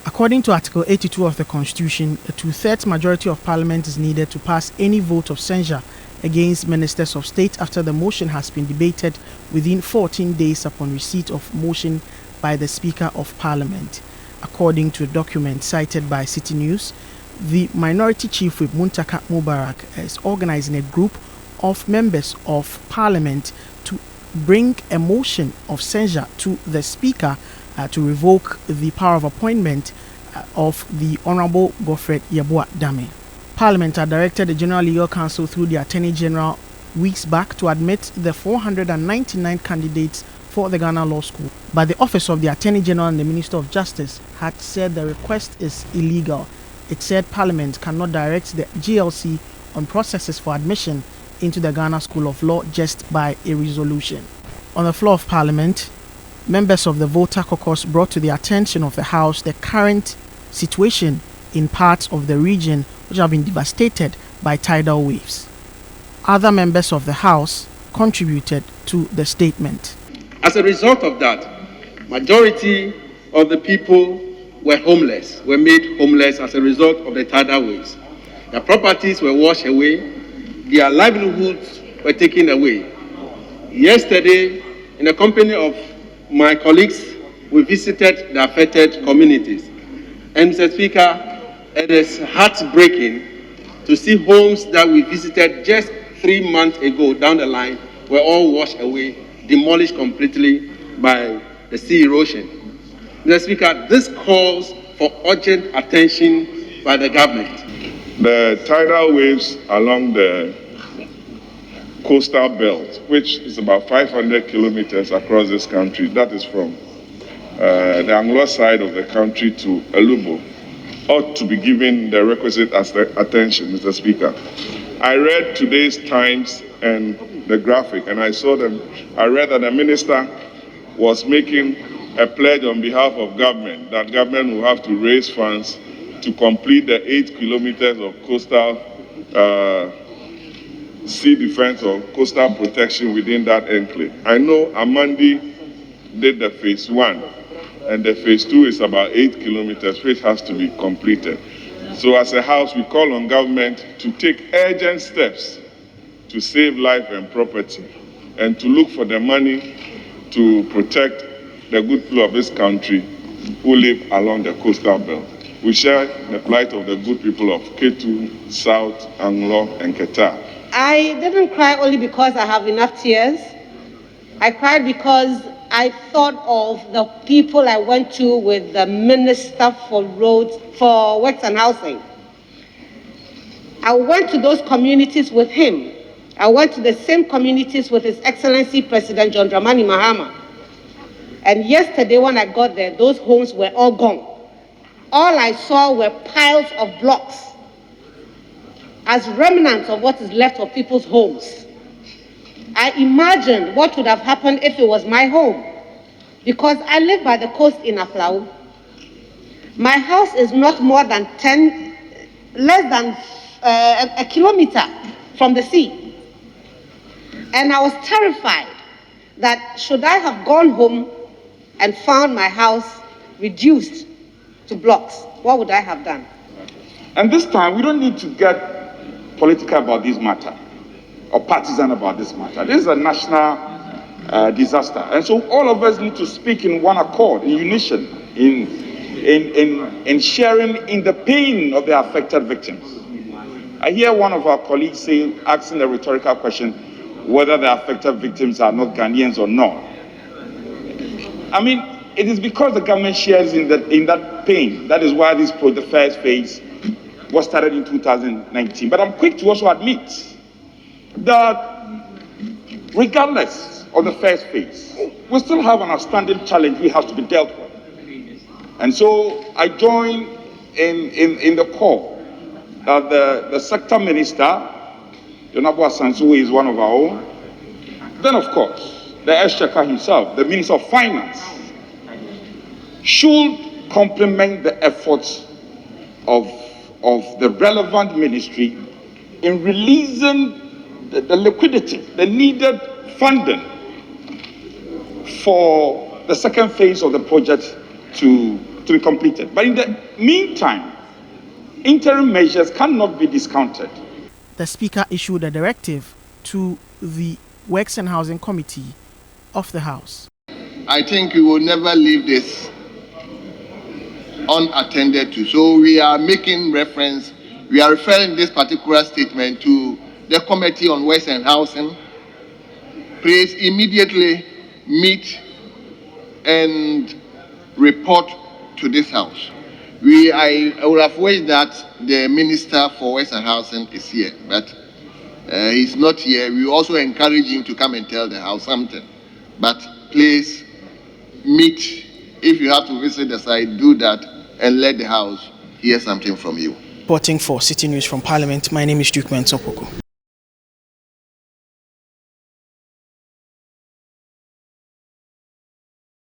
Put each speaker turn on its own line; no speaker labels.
According to Article 82 of the Constitution, a two-thirds majority of Parliament is needed to pass any vote of censure against ministers of state after the motion has been debated within 14 days upon receipt of motion by the Speaker of Parliament. According to a document cited by Citi News, the Minority Chief Whip Muntaka Mubarak is organizing a group of members of Parliament to bring a motion of censure to the Speaker to revoke the power of appointment of the Honorable Godfred Dame. Parliament had directed the General Legal Counsel through the Attorney General weeks back to admit the 499 candidates for the Ghana Law School, but the Office of the Attorney General and the Minister of Justice had said the request is illegal. It said Parliament cannot direct the GLC on processes for admission into the Ghana School of Law just by a resolution. On the floor of Parliament, members of the voter caucus brought to the attention of the House the current situation in parts of the region which have been devastated by tidal waves. Other members of the House contributed to the statement.
As a result of that, majority of the people were made homeless as a result of the tidal waves. Their properties were washed away, their livelihoods were taken away. Yesterday, in the company of my colleagues, we visited the affected communities. And Mr. Speaker, it is heartbreaking to see homes that we visited just 3 months ago down the line were all washed away, demolished completely by the sea erosion. Mr. Speaker, this calls for urgent attention by the government.
The tidal waves along the coastal belt, which is about 500 kilometers across this country, that is from the Anglo side of the country to Alubo, ought to be given the requisite attention, Mr. Speaker. I read today's Times and the graphic, and I read that the minister was making a pledge on behalf of government, that government will have to raise funds to complete the 8 kilometers of coastal sea defense or coastal protection within that enclave. I know Amandi did the phase 1, and the phase 2 is about 8 kilometers, which has to be completed. So as a House, we call on government to take urgent steps to save life and property and to look for the money to protect the good people of this country who live along the coastal belt. We share the plight of the good people of Ketu, South, Anglo, and Keta.
I didn't cry only because I have enough tears. I cried because I thought of the people I went to with the Minister for Roads, for Works and Housing. I went to those communities with him. I went to the same communities with His Excellency President John Dramani Mahama. And yesterday when I got there, those homes were all gone. All I saw were piles of blocks as remnants of what is left of people's homes. I imagined what would have happened if it was my home, because I live by the coast in Aflau. My house is not more than less than a kilometer from the sea. And I was terrified that should I have gone home and found my house reduced to blocks, what would I have done?
And this time, we don't need to get political about this matter or partisan about this matter. This is a national disaster. And so all of us need to speak in one accord, in unison, in sharing in the pain of the affected victims. I hear one of our colleagues asking a rhetorical question, whether the affected victims are not Ghanaians or not. I mean, it is because the government shares in that pain. That is why the first phase was started in 2019. But I'm quick to also admit that regardless of the first phase, we still have an outstanding challenge we have to be dealt with. And so I join in the call that the sector minister, Jonabo Asansu, is one of our own. Then, of course, the Exchequer himself, the Minister of Finance, should complement the efforts of the relevant ministry in releasing the liquidity, the needed funding for the second phase of the project to to be completed. But in the meantime, interim measures cannot be discounted.
The Speaker issued a directive to the Works and Housing Committee of the House.
I think we will never leave this unattended to. So we are making reference, we are referring this particular statement to the Committee on Works and Housing. Please immediately meet and report to this House. I would have wished that the Minister for Works and Housing is here, but he's not here. We also encourage him to come and tell the House something. But please meet. If you have to visit the site, do that and let the House hear something from you.
Reporting for Citi News from Parliament, my name is Duke Mensopoko.